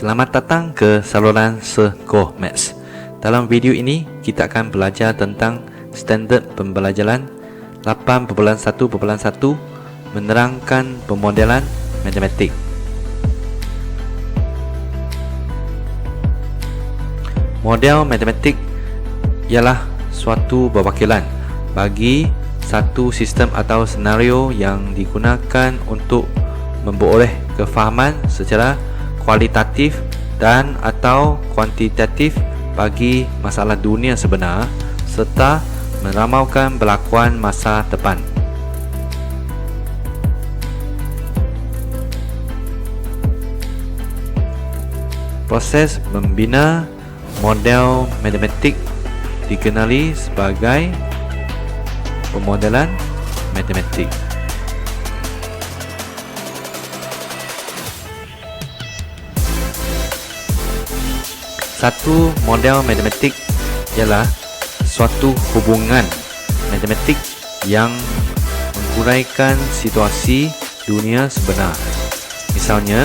Selamat datang ke saluran Sekolah Maths. Dalam video ini, kita akan belajar tentang standard pembelajaran 8.1.1 menerangkan pemodelan matematik. Model matematik ialah suatu perwakilan bagi satu sistem atau senario yang digunakan untuk memperoleh kefahaman secara kualitatif dan atau kuantitatif bagi masalah dunia sebenar serta meramalkan berlakuan masa depan. Proses membina model matematik dikenali sebagai pemodelan matematik. Satu model matematik ialah suatu hubungan matematik yang menguraikan situasi dunia sebenar. Misalnya,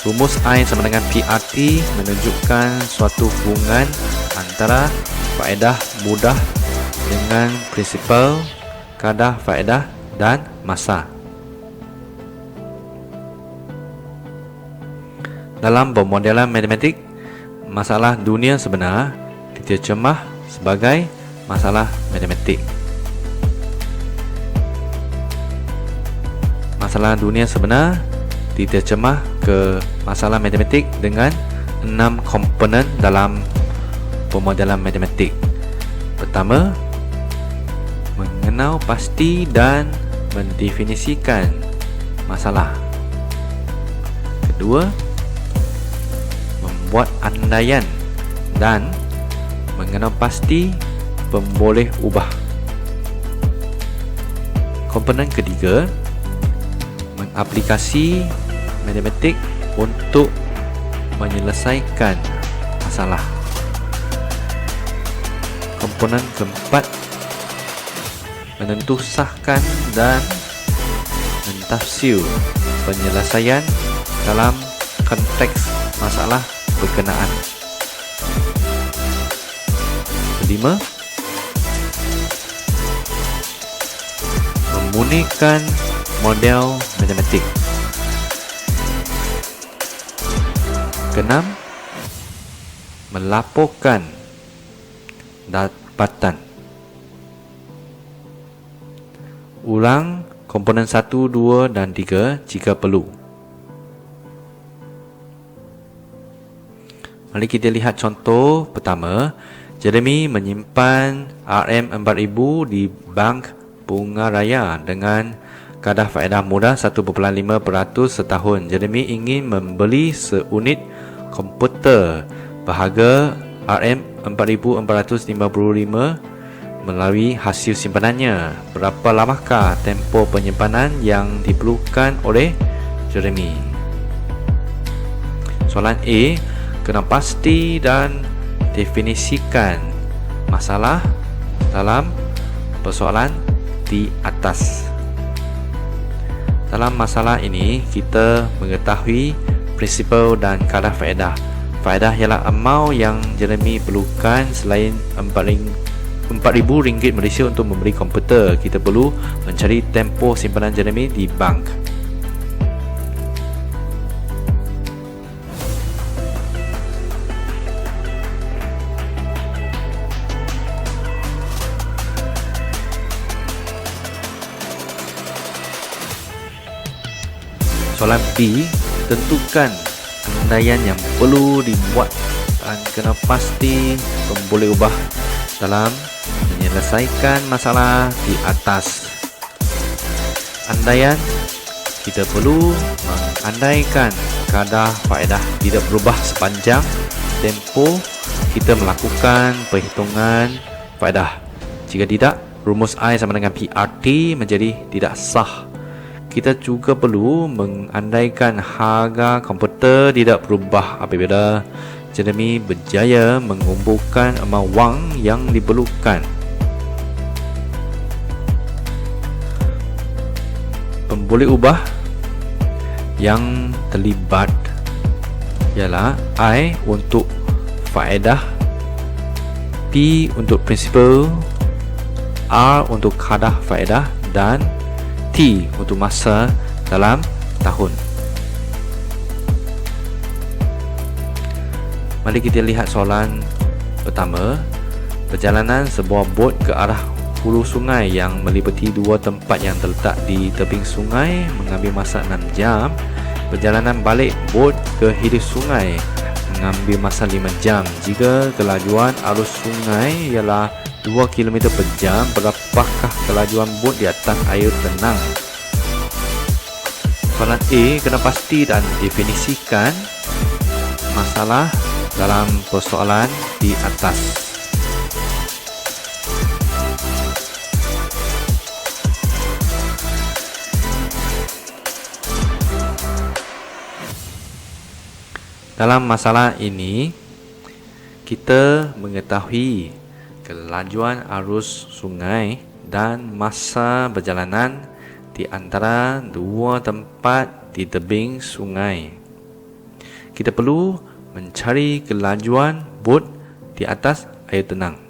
rumus I sama dengan PRT menunjukkan suatu hubungan antara faedah mudah dengan prinsipal, kadar faedah dan masa. Dalam pemodelan matematik, masalah dunia sebenar diterjemah sebagai masalah matematik. Masalah dunia sebenar diterjemah ke masalah matematik dengan 6 komponen dalam pemodelan matematik. Pertama, mengenal pasti dan mendefinisikan masalah. Kedua, membuat andaian dan mengenal pasti pemboleh ubah. Komponen ketiga, mengaplikasi matematik untuk menyelesaikan masalah. Komponen keempat, menentusahkan dan mentafsir penyelesaian dalam konteks masalah berkenaan. Kelima, memurnikan model matematik. Keenam, melaporkan dapatan. Ulang komponen 1, 2 dan 3 jika perlu. Mari kita lihat contoh pertama. Jeremy menyimpan RM4000 di bank bunga raya dengan kadar faedah mudah 1.5% setahun. Jeremy ingin membeli seunit komputer berharga RM4,455 melalui hasil simpanannya. Berapa lamakah tempoh penyimpanan yang diperlukan oleh Jeremy? Soalan A, kena pasti dan definisikan masalah dalam persoalan di atas. Dalam masalah ini, kita mengetahui prinsipal dan kadar faedah. Faedah ialah amount yang Jeremy perlukan selain RM4,000 Malaysia untuk membeli komputer. Kita perlu mencari tempoh simpanan Jeremy di bank. Soalan B, tentukan andaian yang perlu dibuat dan kena pasti pemboleh ubah dalam menyelesaikan masalah di atas. Andaian, kita perlu mengandaikan kadar faedah tidak berubah sepanjang tempoh kita melakukan perhitungan faedah. Jika tidak, rumus I sama dengan PRT menjadi tidak sah. Kita juga perlu mengandaikan harga komputer tidak berubah apabila Jeremy berjaya mengumpulkan amount wang yang diperlukan. Pemboleh ubah yang terlibat ialah I untuk faedah, P untuk prinsipal, R untuk kadar faedah, dan T untuk masa dalam tahun. Mari kita lihat soalan pertama. Perjalanan sebuah bot ke arah hulu sungai yang meliputi dua tempat yang terletak di tebing sungai mengambil masa 6 jam. Perjalanan balik bot ke hilir sungai mengambil masa 5 jam. Jika kelajuan arus sungai ialah 2 km per jam, berapakah kelajuan bot di atas air tenang? Soalan A, kena pasti dan definisikan masalah dalam persoalan di atas. Dalam masalah ini, kita mengetahui kelajuan arus sungai dan masa perjalanan di antara dua tempat di tebing sungai. Kita perlu mencari kelajuan bot di atas air tenang.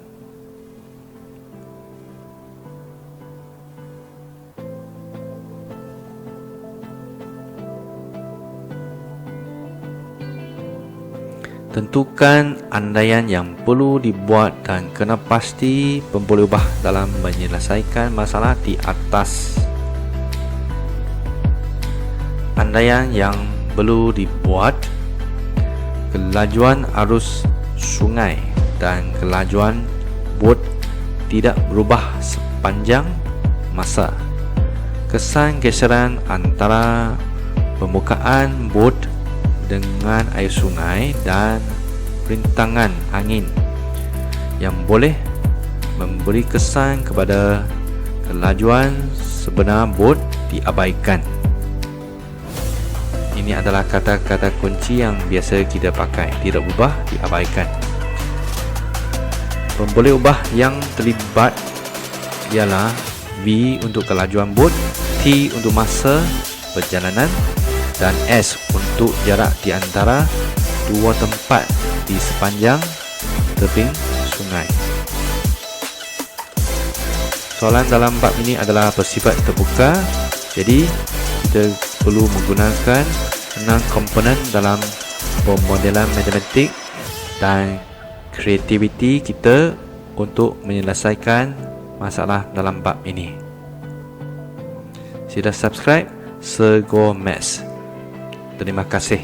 Tentukan andaian yang perlu dibuat dan kena pasti pemboleh ubah dalam menyelesaikan masalah di atas. Andaian yang perlu dibuat: kelajuan arus sungai dan kelajuan bot tidak berubah sepanjang masa. Kesan geseran antara permukaan bot dengan air sungai dan rintangan angin yang boleh memberi kesan kepada kelajuan sebenar bot diabaikan. Ini adalah kata-kata kunci yang biasa kita pakai: tidak berubah, diabaikan. Pemboleh ubah yang terlibat ialah V untuk kelajuan bot, T untuk masa perjalanan, dan S untuk jarak di antara dua tempat di sepanjang tebing sungai. Soalan dalam bab ini adalah bersifat terbuka, jadi kita perlu menggunakan 6 komponen dalam pemodelan matematik dan kreativiti kita untuk menyelesaikan masalah dalam bab ini. Sila subscribe Sego Maths. Terima kasih.